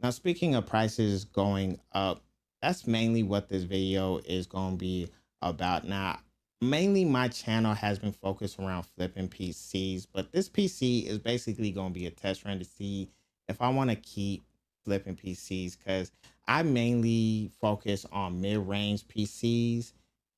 Now, speaking of prices going up, that's mainly what this video is going to be about. Now, mainly my channel has been focused around flipping PCs, but this PC is basically going to be a test run to see if I want to keep flipping PCs, because I mainly focus on mid-range PCs.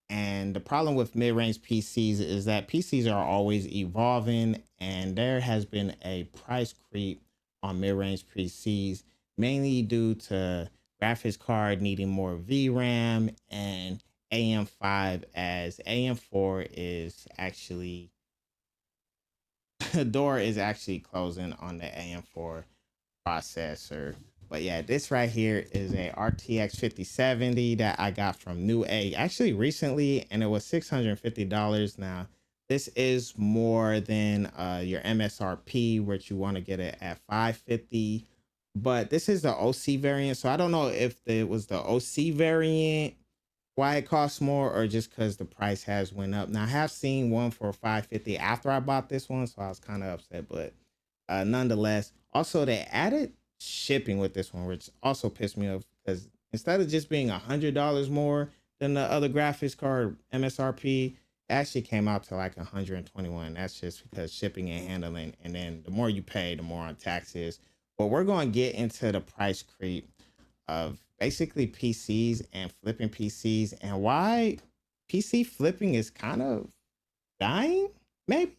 And the problem with mid-range PCs is that PCs are always evolving, and there has been a price creep on mid-range PCs, mainly due to graphics card needing more VRAM and AM5, as AM4 is actually the door is actually closing on the AM4 processor. But yeah, this right here is a RTX 5070 that I got from New A actually recently, and it was $650. Now, this is more than your MSRP, which you want to get it at 550. But this is the OC variant, so I don't know if it was the OC variant why it costs more, or just because the price has went up. Now, I have seen one for 550 after I bought this one, so I was kind of upset, but nonetheless. Also, they added shipping with this one, which also pissed me off, because instead of just being $100 more than the other graphics card MSRP, it actually came out to like 121. That's just because shipping and handling, and then the more you pay, the more on taxes. But we're going to get into the price creep of basically PCs and flipping PCs, and why PC flipping is kind of dying, maybe.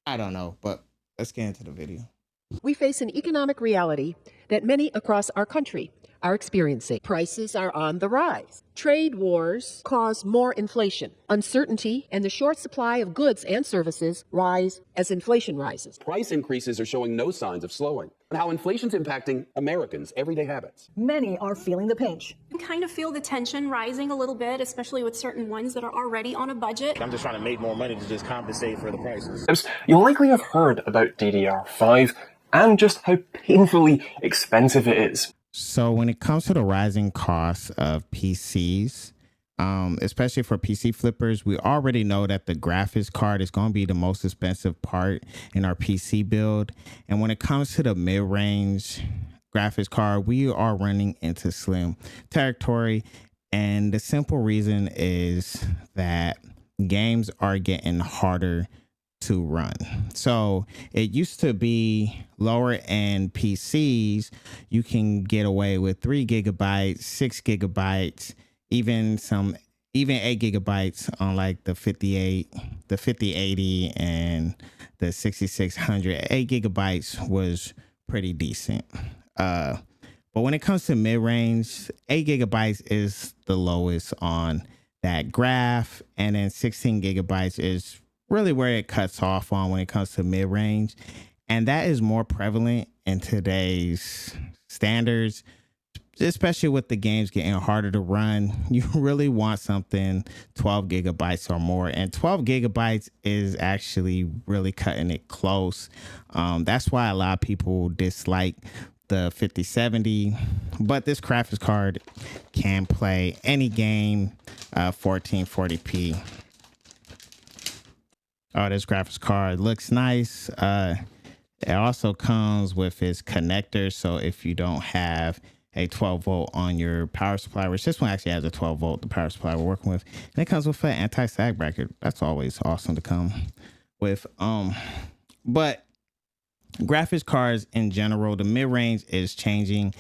I don't know, but let's get into the video. We face an economic reality that many across our country are experiencing. Prices are on the rise. Trade wars cause more inflation. Uncertainty and the short supply of goods and services rise as inflation rises. Price increases are showing no signs of slowing. And how inflation's impacting Americans' everyday habits. Many are feeling the pinch. You kind of feel the tension rising a little bit, especially with certain ones that are already on a budget. I'm just trying to make more money to just compensate for the prices. You'll likely have heard about DDR5 and just how painfully expensive it is. So when it comes to the rising costs of PCs, especially for PC flippers, we already know that the graphics card is going to be the most expensive part in our PC build. And when it comes to the mid-range graphics card, we are running into slim territory. And the simple reason is that games are getting harder to run. So it used to be lower end PCs, you can get away with 3 gigabytes, 6 gigabytes, even 8 gigabytes on like the 5080 and the 6600. 8 gigabytes was pretty decent. But when it comes to mid-range, 8 gigabytes is the lowest on that graph, and then 16 gigabytes is really where it cuts off on when it comes to mid-range. And that is more prevalent in today's standards, especially with the games getting harder to run. You really want something 12 gigabytes or more, and 12 gigabytes is actually really cutting it close. That's why a lot of people dislike the 5070, but this graphics card can play any game 1440p. Oh, this graphics card looks nice. It also comes with its connector, so if you don't have a 12 volt on your power supply, which this one actually has a 12 volt, the power supply we're working with, and it comes with an anti-sag bracket. That's always awesome to come with. But graphics cards in general, the mid-range is changing,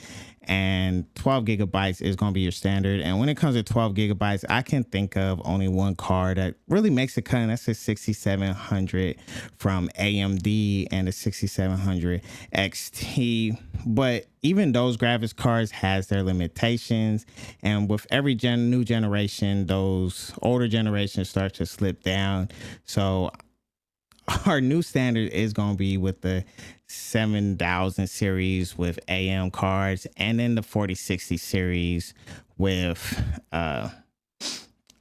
and 12 gigabytes is going to be your standard. And when it comes to 12 gigabytes, I can think of only one card that really makes it cut, and that's a 6700 from AMD and a 6700 XT. But even those graphics cards has their limitations, and with every new generation, those older generations start to slip down. So our new standard is going to be with the 7000 series with AM cards, and then the 4060 series with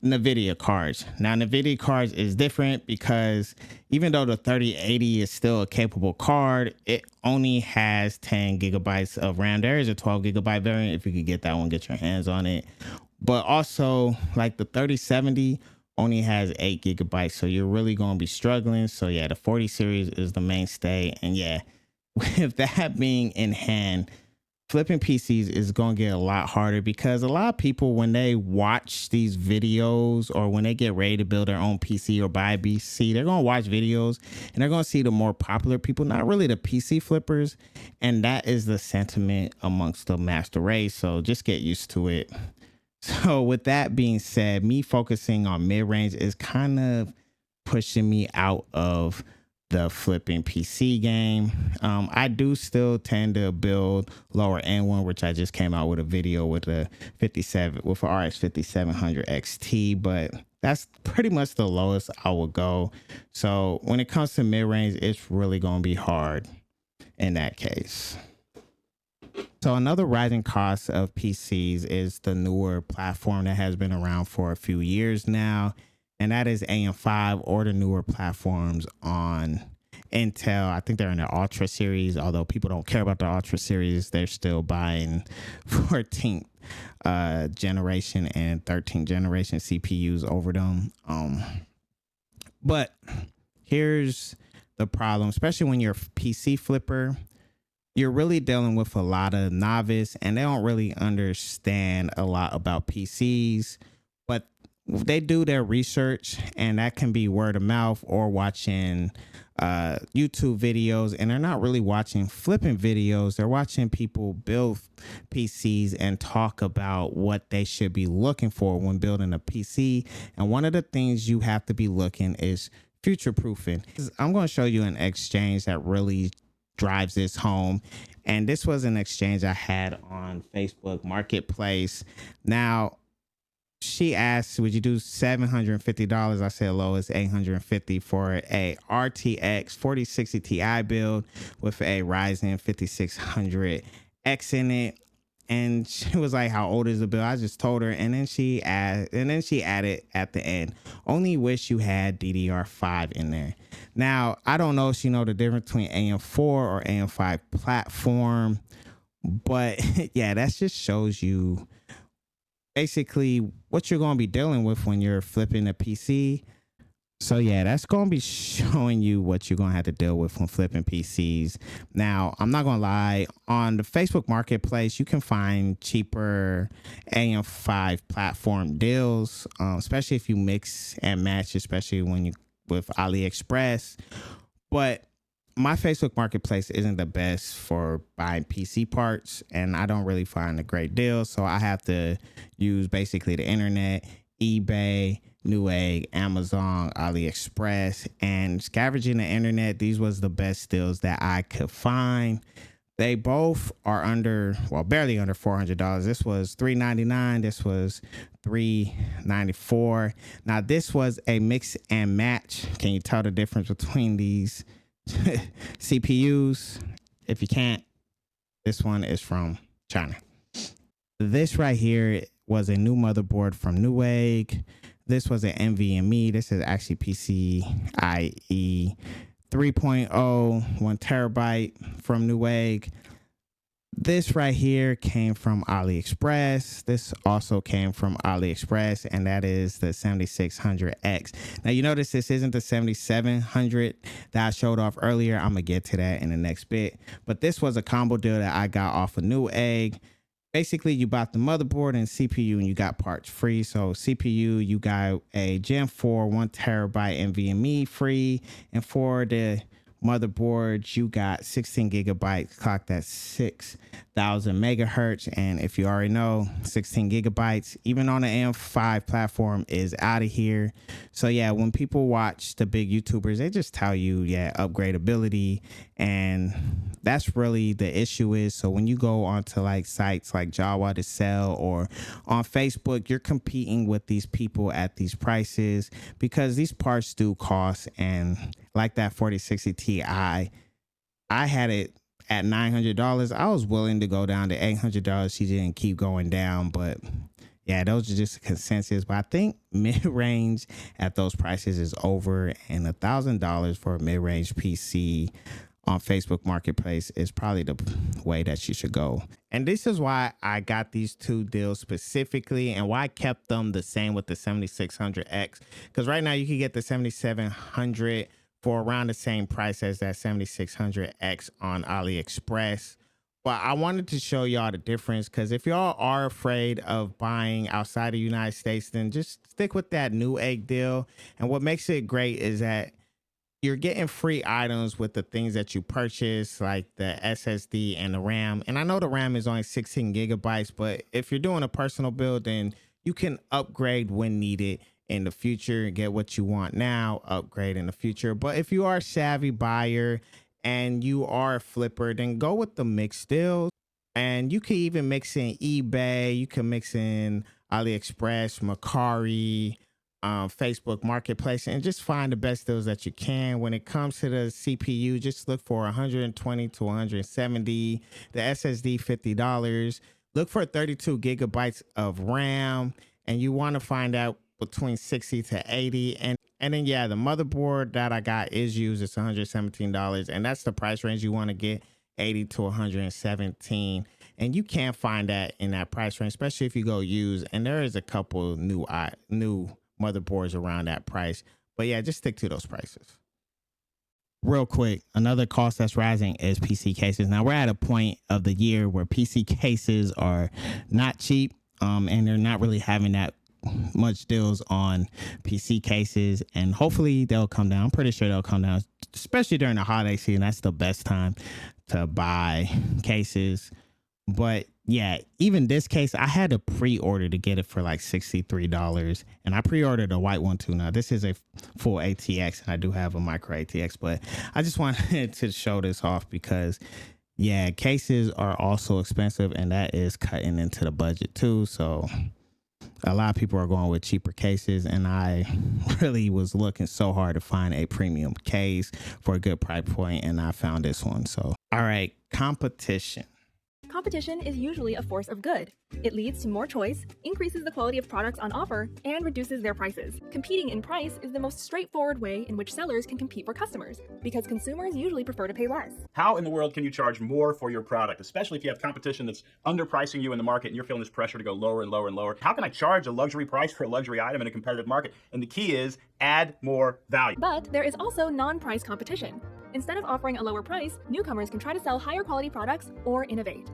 NVIDIA cards. Now, NVIDIA cards is different because even though the 3080 is still a capable card, it only has 10 gigabytes of RAM. There is a 12 gigabyte variant. If you could get that one, get your hands on it. But also, like the 3070 only has 8 gigabytes, so you're really going to be struggling. So yeah, the 40 series is the mainstay, and yeah, with that being in hand, flipping PCs is going to get a lot harder because a lot of people, when they watch these videos or when they get ready to build their own PC or buy a PC, they're going to watch videos and they're going to see the more popular people, not really the PC flippers. And that is the sentiment amongst the master race. So just get used to it. So with that being said, me focusing on mid-range is kind of pushing me out of the flipping PC game. I do still tend to build lower end one, which I just came out with a video with a 57 with a RX 5700 XT, but that's pretty much the lowest I will go. So when it comes to mid range, it's really going to be hard in that case. So another rising cost of PCs is the newer platform that has been around for a few years now, and that is AM5 or the newer platforms on Intel. I think they're in the Ultra series, although people don't care about the Ultra series. They're still buying 14th generation and 13th generation CPUs over them. But here's the problem, especially when you're a PC flipper. You're really dealing with a lot of novice and they don't really understand a lot about PCs, but they do their research, and that can be word of mouth or watching YouTube videos, and they're not really watching flipping videos. They're watching people build PCs and talk about what they should be looking for when building a PC. And one of the things you have to be looking is future proofing. I'm going to show you an exchange that really drives this home, and this was an exchange I had on Facebook Marketplace. Now she asked, would you do $750? I said lowest $850 for a RTX 4060 Ti build with a Ryzen 5600X in it. And she was like, how old is the build? I just told her, and then she added at the end, only wish you had DDR5 in there. Now, I don't know if you know the difference between AM4 or AM5 platform, but yeah, that just shows you basically what you're going to be dealing with when you're flipping a PC. So yeah, that's going to be showing you what you're going to have to deal with when flipping PCs. Now, I'm not going to lie, on the Facebook Marketplace, you can find cheaper AM5 platform deals, especially if you mix and match, especially when you with AliExpress. But my Facebook Marketplace isn't the best for buying PC parts, and I don't really find a great deal. So I have to use basically the internet, eBay, Newegg, Amazon, AliExpress, and scavenging the internet. These was the best deals that I could find. They both are under, well, barely under $400. This was $399. This was $394. Now this was a mix and match. Can you tell the difference between these CPUs? If you can't, this one is from China. This right here was a new motherboard from Newegg. This was an NVMe. This is actually PCIe 3.0, 1 terabyte from Newegg. This right here came from AliExpress. This also came from AliExpress, and that is the 7600X. Now, you notice this isn't the 7700 that I showed off earlier. I'm going to get to that in the next bit. But this was a combo deal that I got off of Newegg. Basically, you bought the motherboard and CPU, and you got parts free. So CPU, you got a Gen 4 1 terabyte NVMe free, and for the motherboard, you got 16 gigabytes clocked at 6,000 megahertz. And if you already know, 16 gigabytes, even on the AM5 platform, is out of here. So yeah, when people watch the big YouTubers, they just tell you, yeah, upgradability, and that's really the issue is. So when you go onto like sites like Jawa to sell or on Facebook, you're competing with these people at these prices because these parts do cost. And like that 4060 Ti, I had it at $900. I was willing to go down to $800. She didn't keep going down, but yeah, those are just a consensus. But I think mid-range at those prices is over, and $1,000 for a mid-range PC on Facebook Marketplace is probably the way that you should go. And this is why I got these two deals specifically, and why I kept them the same with the 7600X, because right now you can get the 7700 for around the same price as that 7600X on AliExpress. But I wanted to show y'all the difference, because if y'all are afraid of buying outside the United States, then just stick with that new egg deal. And what makes it great is that you're getting free items with the things that you purchase, like the SSD and the RAM. And I know the RAM is only 16 gigabytes, but if you're doing a personal build, then you can upgrade when needed in the future and get what you want now, upgrade in the future. But if you are a savvy buyer and you are a flipper, then go with the mixed deals. And you can even mix in eBay, you can mix in AliExpress, Mercari, Facebook Marketplace, and just find the best deals that you can. When it comes to the CPU, just look for 120 to 170, the SSD $50. Look for 32 gigabytes of RAM, and you want to find out between 60 to 80. And then yeah, the motherboard that I got is used. It's $117, and that's the price range you want to get, 80 to 117. And you can't find that in that price range, especially if you go use. And there is a couple new motherboards around that price. But yeah, just stick to those prices. Real quick, another cost that's rising is PC cases. Now we're at a point of the year where PC cases are not cheap, and they're not really having that much deals on PC cases, and hopefully they'll come down. I'm pretty sure they'll come down, especially during the holiday season. That's the best time to buy cases. But yeah, even this case, I had to pre-order to get it for like $63, and I pre-ordered a white one too. Now this is a full ATX, and I do have a micro ATX, but I just wanted to show this off because yeah, cases are also expensive, and that is cutting into the budget too. So a lot of people are going with cheaper cases, and I really was looking so hard to find a premium case for a good price point, and I found this one. So all right, competition. Competition is usually a force of good. It leads to more choice, increases the quality of products on offer, and reduces their prices. Competing in price is the most straightforward way in which sellers can compete for customers, because consumers usually prefer to pay less. How in the world can you charge more for your product, especially if you have competition that's underpricing you in the market and you're feeling this pressure to go lower and lower and lower? How can I charge a luxury price for a luxury item in a competitive market? And the key is add more value. But there is also non-price competition. Instead of offering a lower price, newcomers can try to sell higher quality products or innovate.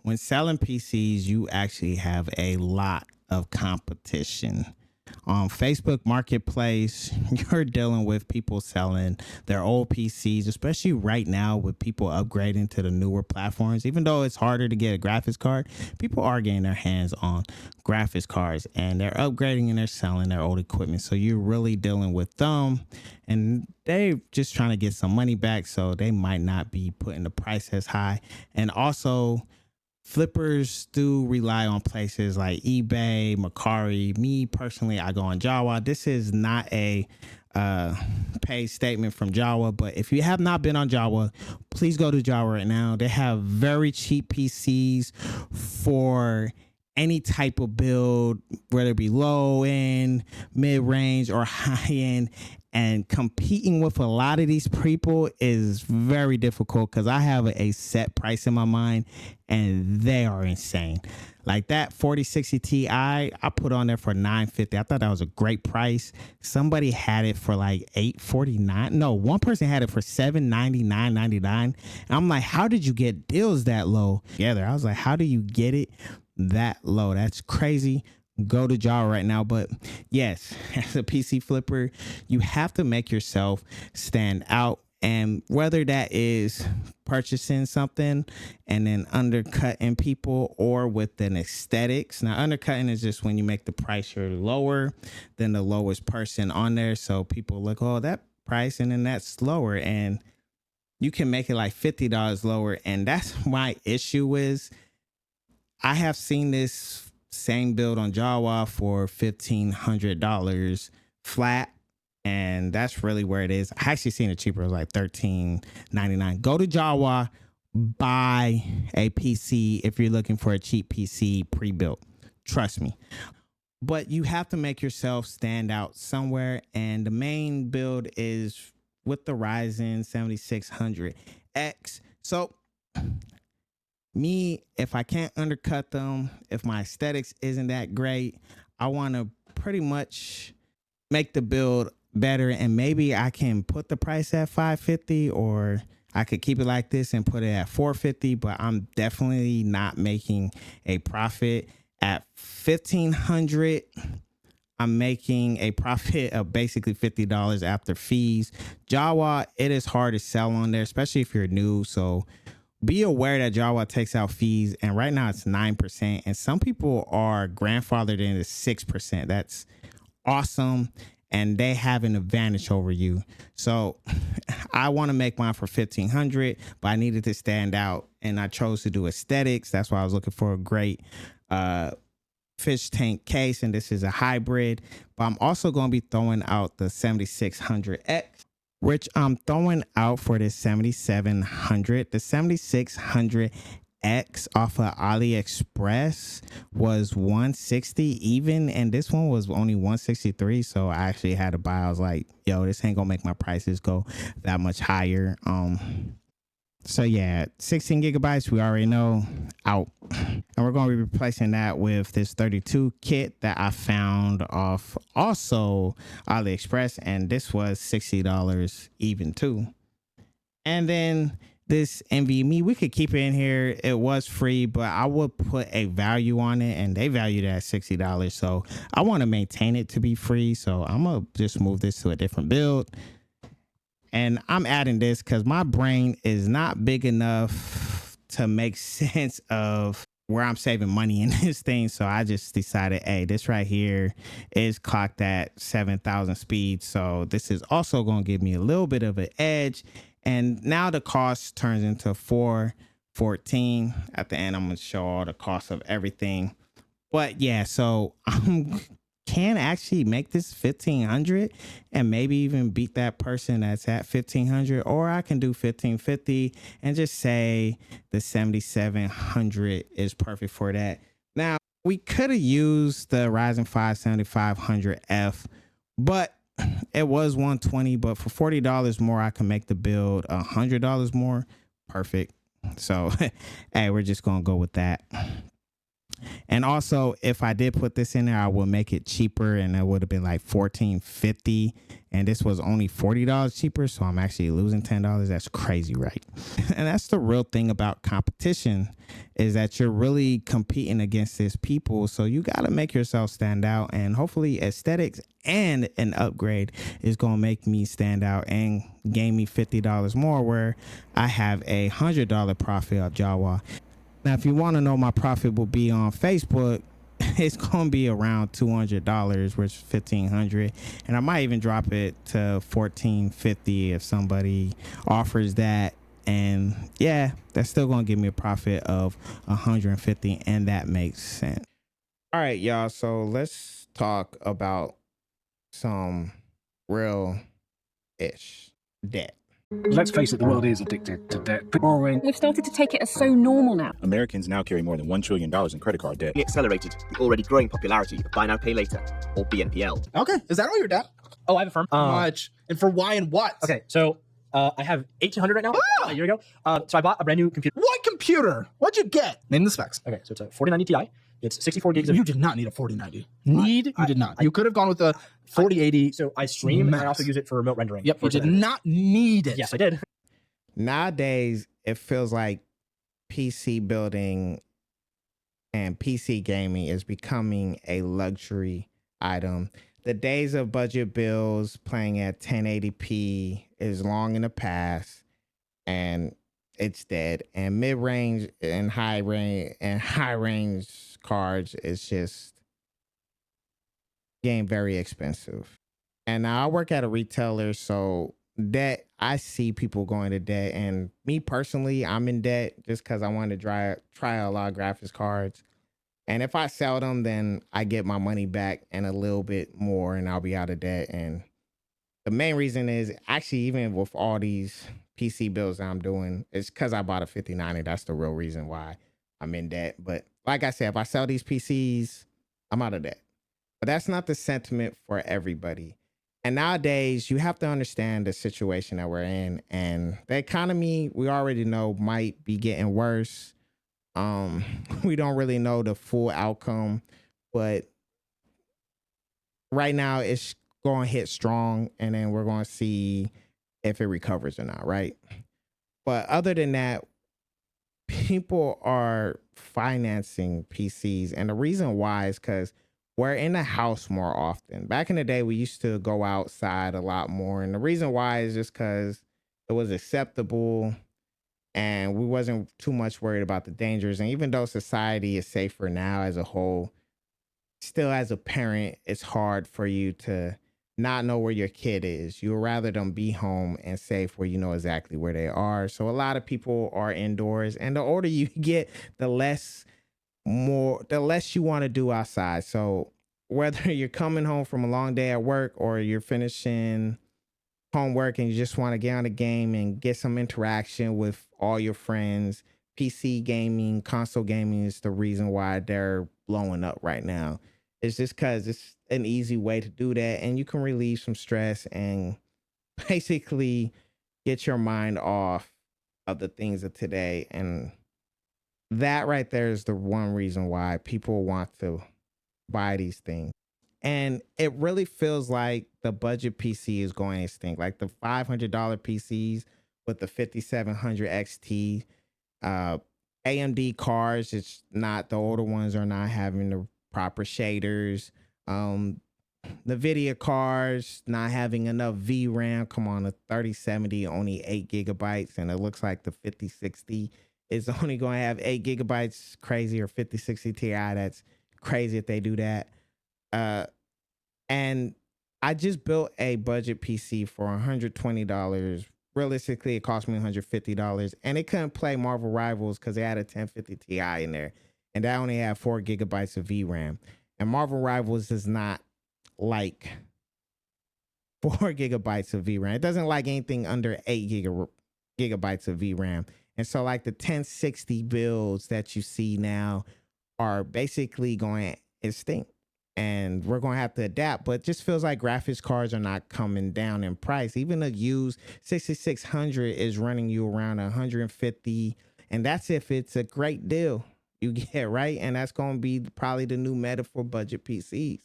When selling PCs, you actually have a lot of competition. On Facebook Marketplace, you're dealing with people selling their old PCs, especially right now with people upgrading to the newer platforms. Even though it's harder to get a graphics card, people are getting their hands on graphics cards, and they're upgrading and they're selling their old equipment. So you're really dealing with them, and they're just trying to get some money back, so they might not be putting the price as high. And also, flippers do rely on places like eBay, Mercari. Me personally, I go on Jawa. This is not a paid statement from Jawa, but if you have not been on Jawa, please go to Jawa right now. They have very cheap PCs for any type of build, whether it be low end, mid range, or high end. And competing with a lot of these people is very difficult, because I have a set price in my mind and they are insane. Like that 4060 Ti, I put on there for $950. I thought that was a great price. Somebody had it for like $849. No, one person had it for $799.99. And I'm like, how did you get deals that low together? I was like, how do you get it that low? That's crazy. Go to Jawa right now. But yes, as a PC flipper, you have to make yourself stand out. And whether that is purchasing something and then undercutting people, or with an aesthetics. Now, undercutting is just when you make the price lower than the lowest person on there. So people look, oh, that price, and then that's lower. And you can make it like $50 lower. And that's my issue is, I have seen this same build on Jawa for $1,500 flat, and that's really where it is. I actually seen it cheaper. It was like $13.99. Go to Jawa, buy a PC if you're looking for a cheap PC pre-built. Trust me. But you have to make yourself stand out somewhere, and the main build is with the Ryzen 7600X. So me, if I can't undercut them, if my aesthetics isn't that great, I want to pretty much make the build better, and maybe I can put the price at $550, or I could keep it like this and put it at 450, but I'm definitely not making a profit at 1500. I'm making a profit of basically $50 after fees. Jawa, it is hard to sell on there, especially if you're new. So be aware that Jawa takes out fees, and right now it's 9%, and some people are grandfathered into 6%. That's awesome, and they have an advantage over you. So I want to make mine for 1500, but I needed to stand out, and I chose to do aesthetics. That's why I was looking for a great fish tank case, and this is a hybrid. But I'm also going to be throwing out the 7600X, which I'm throwing out for the 7700. The 7600X off of AliExpress was 160 even, and this one was only 163. So I actually had to buy. I was like, yo, this ain't gonna make my prices go that much higher. So yeah, 16 gigabytes, we already know, out. And we're going to be replacing that with this 32 kit that I found off also AliExpress, and this was $60 even too. And then this NVMe, we could keep it in here. It was free, but I would put a value on it, and they valued it at $60. So I want to maintain it to be free. So I'm going to just move this to a different build. And I'm adding this because my brain is not big enough to make sense of where I'm saving money in this thing. So I just decided, hey, this right here is clocked at 7,000 speed. So this is also going to give me a little bit of an edge. And now the cost turns into 414. At the end, I'm going to show all the costs of everything. But yeah, so I'm can actually make this 1500 and maybe even beat that person that's at 1500, or I can do 1550 and just say the 7700 is perfect for that. Now we could have used the Ryzen 5 7500F, but it was 120, but for $40 more I can make the build $100 more. Perfect. So hey, we're just gonna go with that. And also, if I did put this in there, I would make it cheaper, and it would have been like $14.50, and this was only $40 cheaper, so I'm actually losing $10. That's crazy, right? And that's the real thing about competition, is that you're really competing against these people, so you got to make yourself stand out, and hopefully aesthetics and an upgrade is going to make me stand out and gain me $50 more, where I have a $100 profit of Jawa. Now, if you want to know my profit will be on Facebook, it's going to be around $200, which is $1,500. And I might even drop it to $1,450 if somebody offers that. And yeah, that's still going to give me a profit of $150. And that makes sense. All right, y'all. So let's talk about some real-ish debt. Let's face it, the world is addicted to debt. Borrowing. We've started to take it as so normal now. Americans now carry more than $1 trillion in credit card debt. We accelerated the already growing popularity of Buy Now Pay Later, or BNPL. Okay, is that all your debt? Oh, I have a firm. How much? And for why and what? Okay, so I have 1,800 right now. A year ago. So I bought a brand new computer. What computer? What'd you get? Name the specs. Okay, so it's a 4090 Ti. It's 64 gigs of... You did not need a 4090. You did not. You could have gone with a 4080. So I stream, and I also use it for remote rendering. Yep, you did not need it. Yes, I did. Nowadays, it feels like PC building and PC gaming is becoming a luxury item. The days of budget builds playing at 1080p is long in the past, and it's dead. And mid-range and high-range cards is just getting very expensive. And now I work at a retailer, so debt, I see people going to debt, and me personally, I'm in debt just because I want to try a lot of graphics cards. And if I sell them, then I get my money back and a little bit more, and I'll be out of debt. And the main reason is actually, even with all these PC builds that I'm doing, it's because I bought a 5090. That's the real reason why I'm in debt. But like I said, if I sell these PCs, I'm out of debt. But that's not the sentiment for everybody. And nowadays, you have to understand the situation that we're in, and the economy, we already know, might be getting worse. We don't really know the full outcome, but right now it's going to hit strong, and then we're going to see if it recovers or not, right? But other than that, people are financing PCs. And the reason why is because we're in the house more often. Back in the day, we used to go outside a lot more. And the reason why is just because it was acceptable and we wasn't too much worried about the dangers. And even though society is safer now as a whole, still as a parent, it's hard for you to not know where your kid is. You would rather them be home and safe where you know exactly where they are. So a lot of people are indoors, and the older you get, the less you want to do outside. So whether you're coming home from a long day at work or you're finishing homework and you just want to get on a game and get some interaction with all your friends, PC gaming, console gaming is the reason why they're blowing up right now. It's just because it's an easy way to do that, and you can relieve some stress and basically get your mind off of the things of today. And that right there is the one reason why people want to buy these things. And it really feels like the budget PC is going extinct. Like the $500 PCs with the 5700 XT, AMD cards, it's not, the older ones are not having the proper shaders. The Nvidia cards not having enough VRAM. Come on, a 3070 only 8 gigabytes, and it looks like the 5060 is only going to have 8 gigabytes. Crazy. Or 5060 Ti, that's crazy if they do that. And I just built a budget PC for $120. Realistically, it cost me $150, and it couldn't play Marvel Rivals because it had a 1050 Ti in there, and that only had 4 gigabytes of VRAM. And Marvel Rivals does not like 4 gigabytes of VRAM. It doesn't like anything under 8 gigabytes of VRAM. And so like the 1060 builds that you see now are basically going extinct, and we're going to have to adapt. But it just feels like graphics cards are not coming down in price. Even a used 6600 is running you around 150, and that's if it's a great deal you get, right? And that's going to be probably the new meta for budget PCs.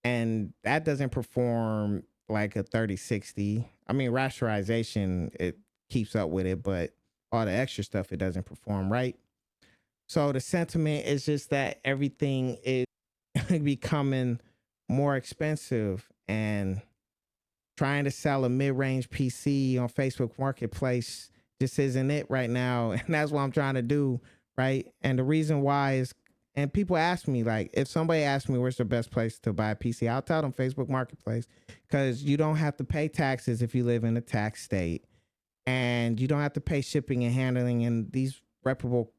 And that doesn't perform like a 3060. I mean, rasterization, it keeps up with it, but all the extra stuff, it doesn't perform right. So the sentiment is just that everything is becoming more expensive, and trying to sell a mid-range PC on Facebook Marketplace just isn't it right now. And that's what I'm trying to do, right? And the reason why is, and people ask me, like, if somebody asks me where's the best place to buy a PC, I'll tell them Facebook Marketplace, because you don't have to pay taxes if you live in a tax state, and you don't have to pay shipping and handling, and these reputable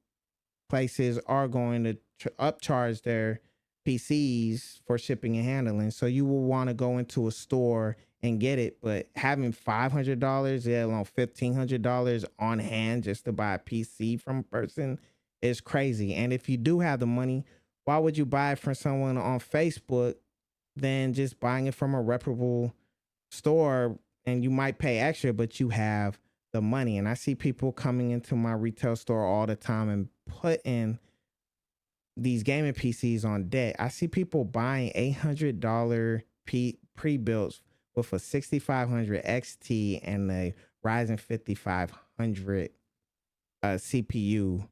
places are going to upcharge their PCs for shipping and handling. So you will want to go into a store and get it, but having $500, yeah, alone $1,500 on hand just to buy a PC from a person is crazy. And if you do have the money, why would you buy it from someone on Facebook than just buying it from a reputable store? And you might pay extra, but you have the money. And I see people coming into my retail store all the time and putting these gaming PCs on debt. I see people buying $800 pre-builts with a 6500 XT and a Ryzen 5500 CPU.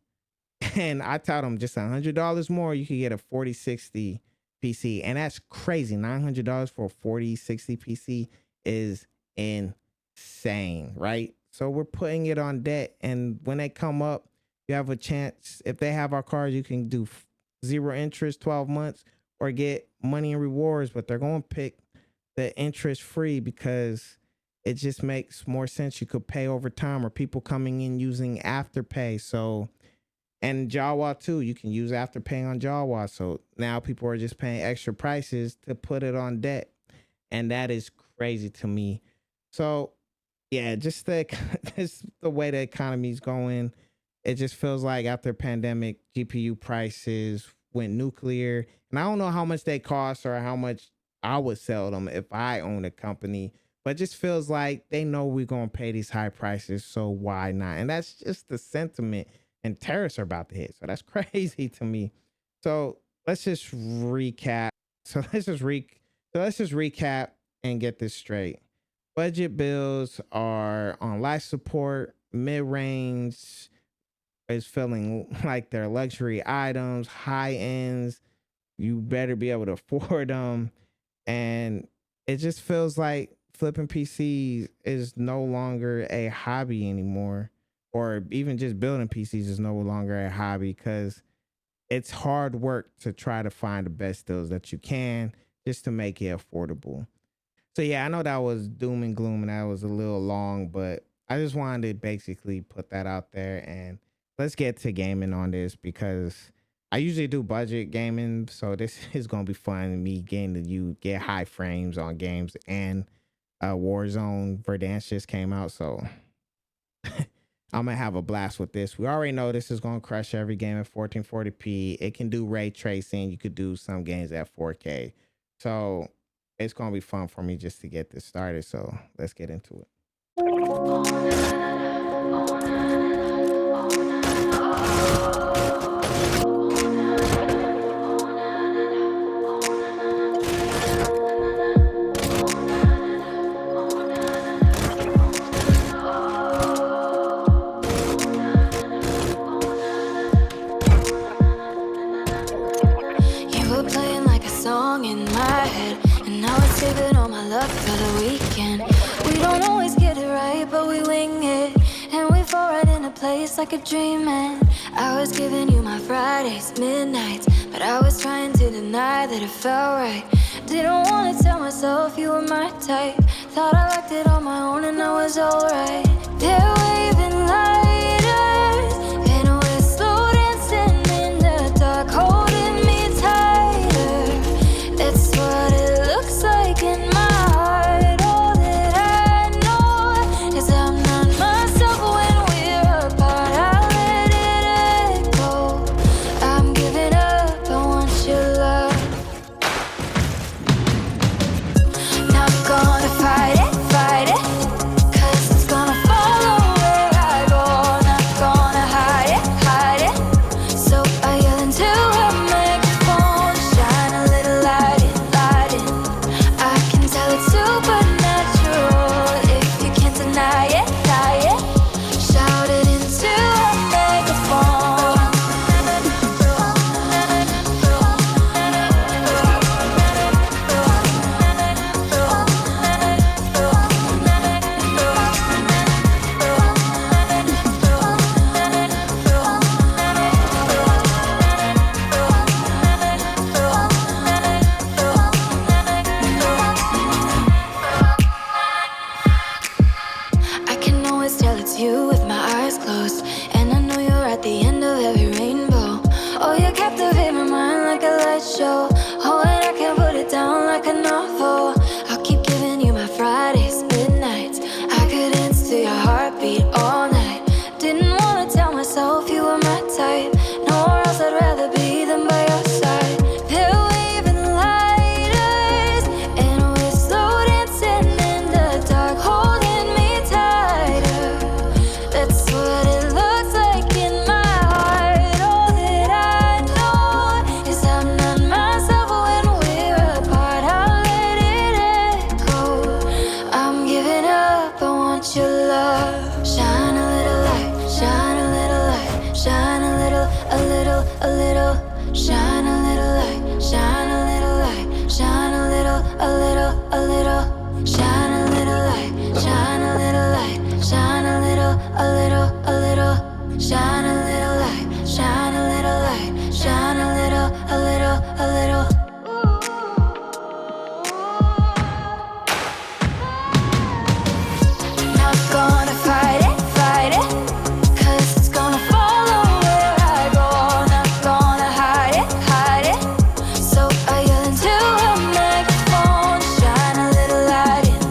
And I tell them just $100 more, you can get a 4060 PC. And that's crazy. $900 for a 4060 PC is insane, right? So we're putting it on debt. And when they come up, you have a chance. If they have our cards, you can do 0 interest, 12 months, or get money and rewards, but they're going to pick the interest free because it just makes more sense. You could pay over time, or people coming in using Afterpay. So, and Jawa too, you can use Afterpay on Jawa. So now people are just paying extra prices to put it on debt. And that is crazy to me. So yeah, just the way the economy is going. It just feels like after pandemic, GPU prices went nuclear. And I don't know how much they cost or how much I would sell them if I own a company, but it just feels like they know we're going to pay these high prices, so why not? And that's just the sentiment, and tariffs are about to hit. So that's crazy to me. So let's just recap. So let's just recap and get this straight. Budget bills are on life support. mid-range is feeling like they're luxury items, high ends. You better be able to afford them. And it just feels like flipping PCs is no longer a hobby anymore, or even just building PCs is no longer a hobby, because it's hard work to try to find the best deals that you can just to make it affordable. So yeah, I know that was doom and gloom and that was a little long, but I just wanted to basically put that out there, and let's get to gaming on this, because I usually do budget gaming, so this is gonna be fun. Me getting to you get high frames on games, and Warzone Verdansk just came out, so I'm gonna have a blast with this. We already know this is gonna crush every game at 1440p. It can do ray tracing. You could do some games at 4K, so it's gonna be fun for me just to get this started. So let's get into it. In my head, and now it's saving all my love for the weekend. We don't always get it right, but we wing it, and we fall right into place like a dream. And I was giving you my Fridays, midnights, but I was trying to deny that it felt right. Didn't want to tell myself you were my type. Thought I liked it on my own and I was alright. They're waving lighters, and we're slow dancing in the dark, holding me tighter. That's what it looks like in my heart. All that I know is I'm not myself when we're apart. I let it echo. I'm giving up, I want your love. Not gonna fight it, 'cause it's gonna follow where I go. Not gonna hide it. So I yell into a megaphone, shine a little light in. I can tell it's supernatural if you can't deny it. Shout it into a megaphone. I can always tell it's you with my eyes closed, and I know you're at the end of every rainbow. Oh, you captivate my mind like a light show. Oh, and I can't put it down like a novel. I'll keep giving you my Fridays, midnights. I could dance to your heartbeat all night. Didn't want to tell myself you were my type. Nowhere else I'd rather be than by your side. They're waving lighters, and we're slow dancing in the dark, holding me tighter. That's what it looks like in my heart. All that I know is I'm not myself when we're apart. I let it echo. I'm giving up, I want your love. Shine a little light, shine a little light, shine a little, a little, a little. Shine a little light, shine a little light, shine a little, a little, a little. Shine a little light, shine a little light, shine a little, a little, a little. Shine a little light, shine a little light, shine a little, a little, a little. Not gonna fight it, 'cause it's gonna follow where I go. Not gonna hide it. So I yell into a megaphone, shine a little light in.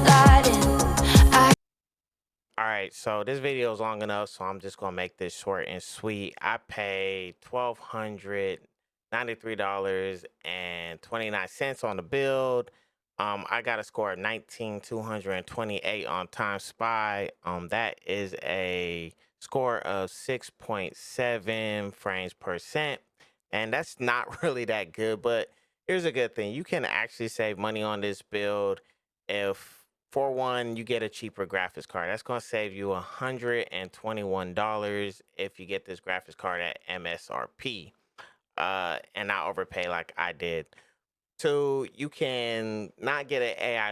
All right, so this video is long enough, so I'm just gonna make this short and sweet. I paid $1,293.29 on the build. I got a score of 19,228 on Time Spy. That is a score of 6.7 frames per cent, and that's not really that good. But here's a good thing: you can actually save money on this build if for one, you get a cheaper graphics card. That's going to save you $121 if you get this graphics card at MSRP, and not overpay like I did. Two, you can not get an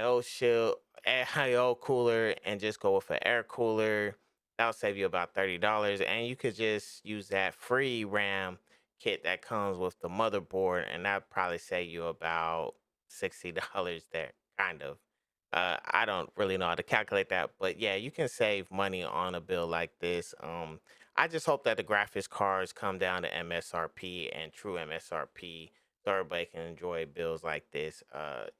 AIO cooler and just go with an air cooler. That'll save you about $30, and you could just use that free RAM kit that comes with the motherboard, and that probably save you about $60 there, kind of. I don't really know how to calculate that, but yeah, you can save money on a bill like this. I just hope that the graphics cards come down to MSRP and true MSRP, so everybody can enjoy builds like this.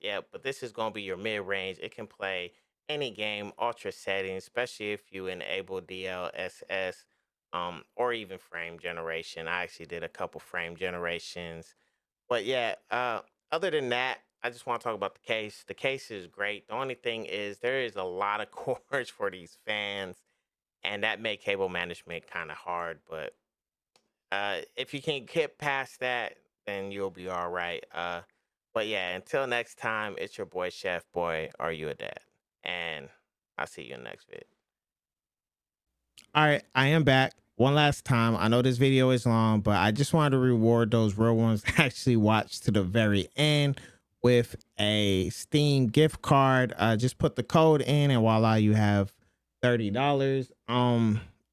Yeah, but this is gonna be your mid-range. It can play any game, ultra settings, especially if you enable DLSS, or even frame generation. I actually did a couple frame generations. But yeah, other than that, I just want to talk about the case. The case is great. The only thing is there is a lot of cords for these fans, and that make cable management kind of hard. But if you can get past that, then you'll be all right. But yeah, until next time, it's your boy Chef Boy. Are you a dad? And I'll see you in the next vid. All right, I am back one last time. I know this video is long, but I just wanted to reward those real ones that actually watched to the very end with a Steam gift card. Just put the code in and voila, you have $30.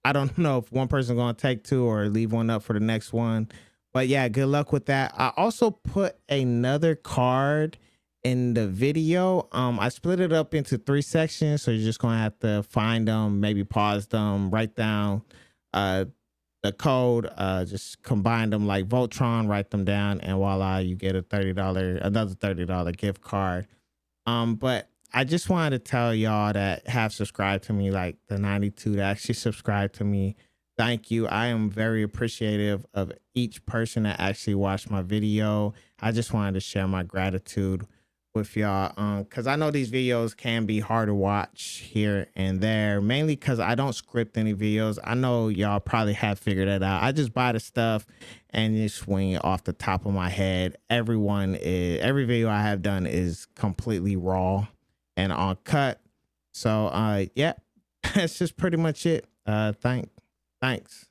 I don't know if one person's gonna take two or leave one up for the next one, but yeah, good luck with that. I also put another card in the video. I split it up into 3 sections, so you're just gonna have to find them, maybe pause them, write down the code, just combine them like Voltron, write them down, and voila, you get a another $30 gift card. But I just wanted to tell y'all that have subscribed to me, like the 92 that actually subscribed to me. Thank you. I am very appreciative of each person that actually watched my video. I just wanted to share my gratitude with y'all, because I know these videos can be hard to watch here and there, mainly because I don't script any videos. I know y'all probably have figured that out. I just buy the stuff and just swing it off the top of my head. Every video I have done is completely raw and uncut. So yeah, that's just pretty much it. Thanks.